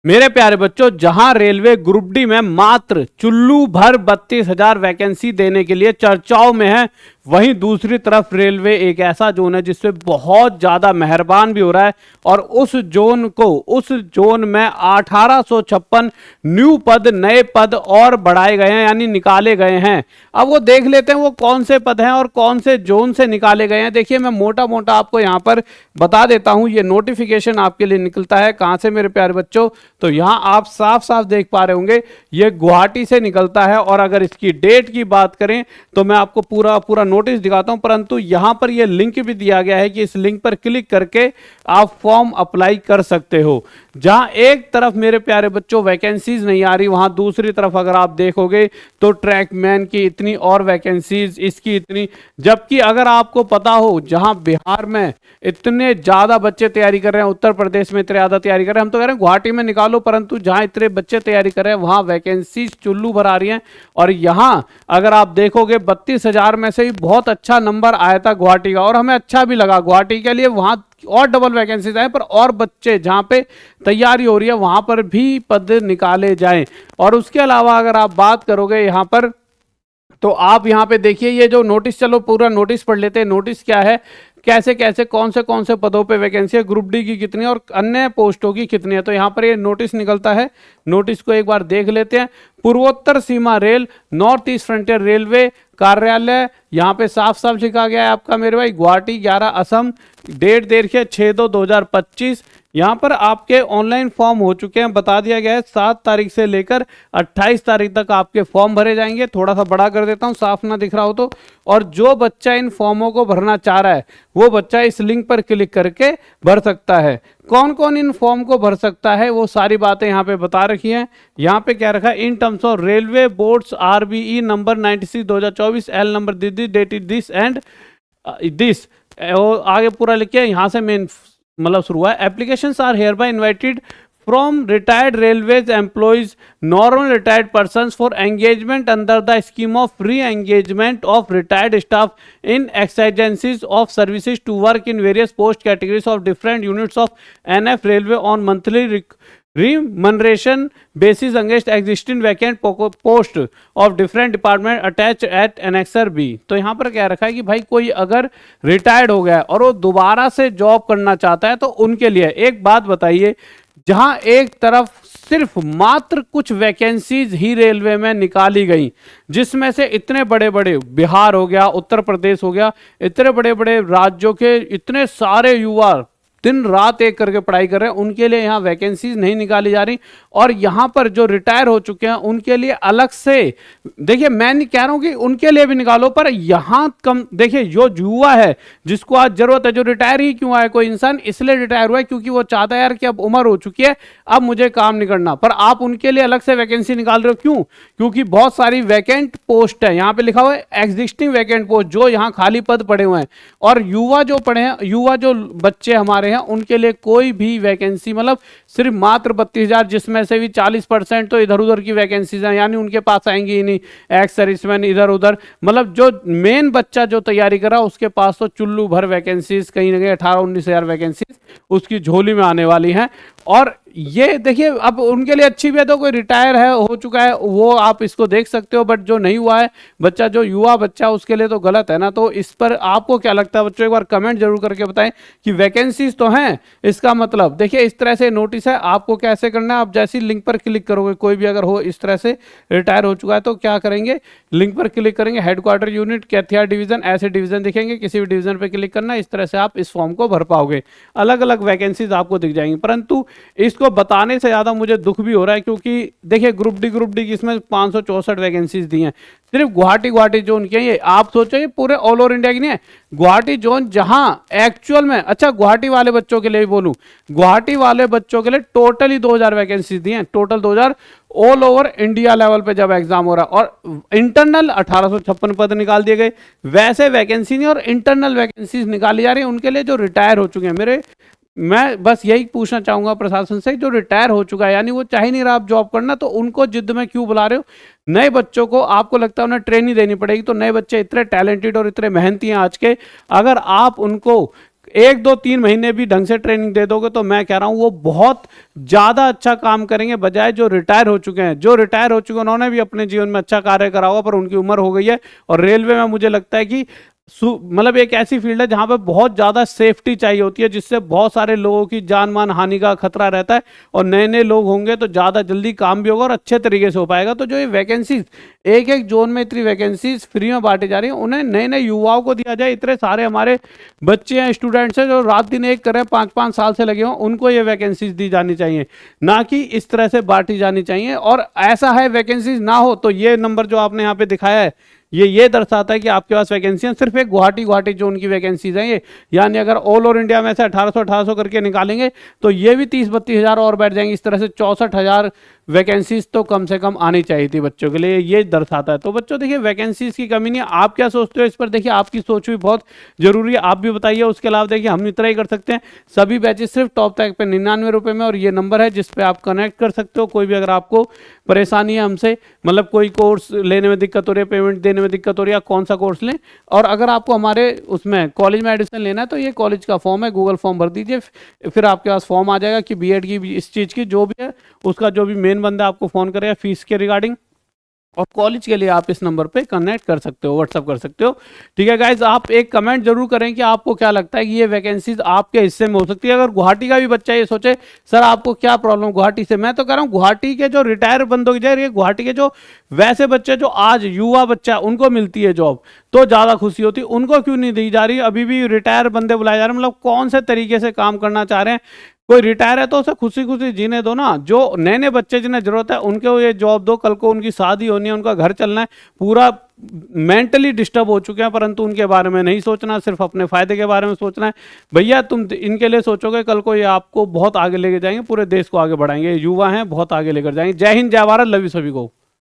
मेरे प्यारे बच्चों, जहां रेलवे ग्रुप डी में मात्र चुल्लू भर 32,000 वैकेंसी देने के लिए चर्चाओं में है, वहीं दूसरी तरफ रेलवे एक ऐसा जोन है जिससे बहुत ज्यादा मेहरबान भी हो रहा है और उस जोन में 1856 न्यू पद, नए पद और बढ़ाए गए हैं, यानी निकाले गए हैं। अब वो देख लेते हैं वो कौन से पद हैं और कौन से जोन से निकाले गए हैं। देखिए, मैं मोटा मोटा आपको यहां पर बता देता हूं। ये नोटिफिकेशन आपके लिए निकलता है कहां से मेरे प्यारे बच्चों, तो यहां आप साफ साफ देख पा रहे होंगे ये गुवाहाटी से निकलता है। और अगर इसकी डेट की बात करें तो मैं आपको पूरा पूरा नोटिस दिखाता हूं, परंतु यहां पर यह लिंक भी दिया गया है कि इस लिंक पर क्लिक करके आप फॉर्म अप्लाई कर सकते हो। जहां एक तरफ मेरे प्यारे बच्चों वैकेंसीज नहीं आ रही, वहां दूसरी तरफ अगर आप देखोगे तो ट्रैकमैन की इतनी और वैकेंसीज, इसकी इतनी। जबकि अगर आपको पता हो जहां बिहार में इतने ज्यादा बच्चे तैयारी कर रहे हैं, उत्तर प्रदेश में इतने ज्यादा तैयारी कर रहे हैं, हम तो कह रहे हैं गुवाहाटी में निकालो, परंतु जहां इतने बच्चे तैयारी कर रहे हैं वहां वैकेंसीज चुल्लू भर आ रही हैं। और यहां अगर आप देखोगे 32,000 में से ही बहुत अच्छा नंबर आया था गुवाहाटी का, और हमें अच्छा भी लगा गुवाहाटी के लिए। वहां और डबल वैकेंसीज आए, पर और बच्चे जहां पे तैयारी हो रही है वहां पर भी पद निकाले जाएं। और उसके अलावा अगर आप बात करोगे यहां पर, तो आप यहां पे देखिए ये जो नोटिस, चलो पूरा नोटिस पढ़ लेते हैं। नोटिस क्या है, कैसे कैसे कौन से पदों पे वैकेंसी है, ग्रुप डी की कितनी और अन्य पोस्टों की कितनी है। तो यहाँ पर ये नोटिस निकलता है, नोटिस को एक बार देख लेते हैं। पूर्वोत्तर सीमा रेल, नॉर्थ ईस्ट फ्रंटियर रेलवे कार्यालय, यहाँ पे साफ साफ लिखा गया है आपका मेरे भाई गुवाहाटी 11 असम। डेट देखिए 6/2/2025। यहाँ पर आपके ऑनलाइन फॉर्म हो चुके हैं, बता दिया गया है 7 तारीख से लेकर 28 तारीख तक आपके फॉर्म भरे जाएंगे। थोड़ा सा बड़ा कर देता हूँ साफ ना दिख रहा हो तो। और जो बच्चा इन फॉर्मों को भरना चाह रहा है वो बच्चा इस लिंक पर क्लिक करके भर सकता है। कौन कौन इन फॉर्म को भर सकता है वो सारी बातें यहाँ पे बता रखी हैं। यहाँ पे क्या रखा है, in terms of railway boards RBE number 96/2024 L number dated this and this, आगे पूरा लिखे। यहाँ से मेन मतलब शुरू हुआ है। Applications are hereby invited from retired railways employees, normal retired persons for engagement under the scheme of re-engagement of retired staff in exigencies of services to work in various post categories of different units of NF Railway on monthly remuneration basis against existing vacant post of different department attached at annexer B। तो यहाँ पर क्या रखा है कि भाई कोई अगर रिटायर्ड हो गया है और वो दोबारा से जॉब करना चाहता है तो उनके लिए एक बात बताइए, जहां एक तरफ सिर्फ मात्र कुछ वैकेंसीज ही रेलवे में निकाली गई, जिसमें से इतने बड़े बड़े बिहार हो गया, उत्तर प्रदेश हो गया, इतने बड़े बड़े राज्यों के इतने सारे युवा दिन रात एक करके पढ़ाई कर रहे हैं, उनके लिए यहाँ वैकेंसीज नहीं निकाली जा रही। और यहाँ पर जो रिटायर हो चुके हैं उनके लिए अलग से, देखिए मैं नहीं कह रहा हूँ कि उनके लिए भी निकालो, पर यहाँ कम देखिए जो युवा है जिसको आज जरूरत है, जो रिटायर ही क्यों आया कोई इंसान, इसलिए रिटायर हुआ है क्योंकि वो चाहता है यार कि अब उम्र हो चुकी है, अब मुझे काम नहीं करना। पर आप उनके लिए अलग से वैकेंसी निकाल रहे हो, क्यों? क्योंकि बहुत सारी वैकेंट पोस्ट है, यहाँ पे लिखा हुआ है एग्जिस्टिंग वैकेंट पोस्ट, जो यहाँ खाली पद पड़े हुए हैं। और युवा जो पढ़े हैं, युवा जो बच्चे हमारे हैं, उनके लिए कोई भी वैकेंसी, मतलब सिर्फ मात्र 32,000, जिसमें से भी 40% तो इधर उधर की वैकेंसीज हैं, यानी उनके पास आएंगी ही नहीं। एक्स सर्विसमैन इधर उधर, मतलब जो मेन बच्चा जो तैयारी कर रहा है उसके पास तो चुल्लू भर वैकेंसीज, कहीं ना कहीं 18-19,000 वैकेंसीज उसकी झोली में आने वाली हैं। और ये देखिए अब उनके लिए अच्छी भी है, तो कोई रिटायर है हो चुका है वो आप इसको देख सकते हो, बट जो नहीं हुआ है बच्चा, जो युवा बच्चा, उसके लिए तो गलत है ना। तो इस पर आपको क्या लगता है बच्चों, एक बार कमेंट जरूर करके बताएं कि वैकेंसीज तो हैं, इसका मतलब देखिए इस तरह से नोटिस है। आपको कैसे करना है, आप जैसे लिंक पर क्लिक करोगे, कोई भी अगर हो इस तरह से रिटायर हो चुका है तो क्या करेंगे, लिंक पर क्लिक करेंगे, हेडक्वार्टर यूनिट कैथिया डिवीजन, ऐसे डिवीजन दिखेंगे, किसी भी डिवीजन पर क्लिक करना, इस तरह से आप इस फॉर्म को भर पाओगे। अलग अलग वैकेंसीज आपको दिख जाएंगी। परंतु इसको बताने से ज्यादा मुझे दुख भी हो रहा है, क्योंकि देखिए ग्रुप डी की इसमें 564 वैकेंसीज दी हैं, सिर्फ गुवाहाटी जोन की है ये। आप सोचो ये पूरे ऑल ओवर इंडिया की नहीं है, गुवाहाटी जोन जहां एक्चुअल में, अच्छा गुवाहाटी वाले बच्चों के लिए भी बोलूं, गुवाहाटी वाले बच्चों के लिए टोटली 2000 वैकेंसीज दी हैं, total 2000 all over India level पे जब एग्जाम हो रहा है। और इंटरनल 1856 पद निकाल दिए गए, वैसे वैकेंसी नहीं, और इंटरनल वैकेंसीज निकाली जा रही है उनके लिए जो रिटायर हो चुके हैं। मैं बस यही पूछना चाहूंगा प्रशासन से, जो रिटायर हो चुका है यानी वो चाह ही नहीं रहा आप जॉब करना, तो उनको जिद में क्यों बुला रहे हो? नए बच्चों को आपको लगता है उन्हें ट्रेनिंग देनी पड़ेगी, तो नए बच्चे इतने टैलेंटेड और इतने मेहनती हैं आज के, अगर आप उनको 1 2 3 महीने भी ढंग से ट्रेनिंग दे दोगे तो मैं कह रहा हूं वो बहुत ज्यादा अच्छा काम करेंगे, बजाय जो रिटायर हो चुके हैं। जो रिटायर हो चुके हैं उन्होंने भी अपने जीवन में अच्छा कार्य करा होगा, पर उनकी उम्र हो गई है। और रेलवे में मुझे लगता है कि मतलब एक ऐसी फील्ड है जहां पे बहुत ज्यादा सेफ्टी चाहिए होती है, जिससे बहुत सारे लोगों की जान मान हानि का खतरा रहता है। और नए नए लोग होंगे तो ज्यादा जल्दी काम भी होगा और अच्छे तरीके से हो पाएगा। तो जो ये वैकेंसीज एक एक जोन में इतनी वैकेंसीज फ्री में बांटी जा रही है, उन्हें नए नए युवाओं को दिया जाए। इतने सारे हमारे बच्चे हैं, स्टूडेंट्स हैं जो रात दिन एक कर रहे हैं, 5 5 साल से लगे हों, उनको ये वैकेंसीज दी जानी चाहिए, ना कि इस तरह से बांटी जानी चाहिए। और ऐसा है वैकेंसीज ना हो तो ये नंबर जो आपने यहाँ पे दिखाया है ये दर्शाता है कि आपके पास वैकेंसी सिर्फ एक गुवाहाटी जोन की वैकेंसीज हैं ये। यानी अगर ऑल ओवर इंडिया में से 1800 करके निकालेंगे तो ये भी 30-32 हज़ार और बैठ जाएंगे। इस तरह से 64,000 वैकेंसीज तो कम से कम आनी चाहिए थी बच्चों के लिए, ये दर्शाता है। तो बच्चों देखिए वैकेंसीज की कमी नहीं है। आप क्या सोचते हो इस पर? देखिए आपकी सोच भी बहुत जरूरी है, आप भी बताइए। उसके अलावा देखिए हम इतना ही कर सकते हैं, सभी बैचेस सिर्फ टॉप टैग पे 99 रुपये में, और ये नंबर है जिस पे आप कनेक्ट कर सकते हो। कोई भी अगर आपको परेशानी है हमसे, मतलब कोई कोर्स लेने में दिक्कत हो रही है, पेमेंट देने में दिक्कत हो रही है, कौन सा कोर्स लें। और अगर आपको हमारे उसमें कॉलेज में एडमिशन लेना है तो ये कॉलेज का फॉर्म है, गूगल फॉर्म भर दीजिए, फिर आपके पास फॉर्म आ जाएगा कि बीएड की इस चीज़ की जो भी है उसका जो भी मेन बंदा आपको फ़ोन करेगा फीस के रिगार्डिंग। और कॉलेज के लिए आप इस नंबर पे कनेक्ट कर सकते हो, व्हाट्सअप कर सकते हो। ठीक है गाइज, आप एक कमेंट जरूर करें कि आपको क्या लगता है कि ये वैकेंसीज आपके हिस्से में हो सकती है। अगर गुवाहाटी का भी बच्चा ये सोचे सर आपको क्या प्रॉब्लम गुवाहाटी से, मैं तो कह रहा हूँ गुवाहाटी के जो रिटायर बंदों की जगह गुवाहाटी के जो वैसे बच्चे जो आज युवा बच्चा उनको मिलती है जॉब तो ज्यादा खुशी होती, उनको क्यों नहीं दी जा रही? अभी भी रिटायर बंदे बुलाए जा रहे हैं, मतलब कौन से तरीके से काम करना चाह रहे हैं? कोई रिटायर है तो उसे खुशी खुशी जीने दो ना। जो नए नए बच्चे जिन्हें जरूरत है उनको ये जॉब दो, कल को उनकी शादी होनी है, उनका घर चलना है, पूरा मेंटली डिस्टर्ब हो चुके हैं, परंतु उनके बारे में नहीं सोचना, सिर्फ अपने फायदे के बारे में सोचना है। भैया तुम इनके लिए सोचोगे कल को ये आपको बहुत आगे लेके जाएंगे, पूरे देश को आगे बढ़ाएंगे, युवा हैं बहुत आगे लेकर जाएंगे। जय हिंद, जय भारत, लव यू सभी को।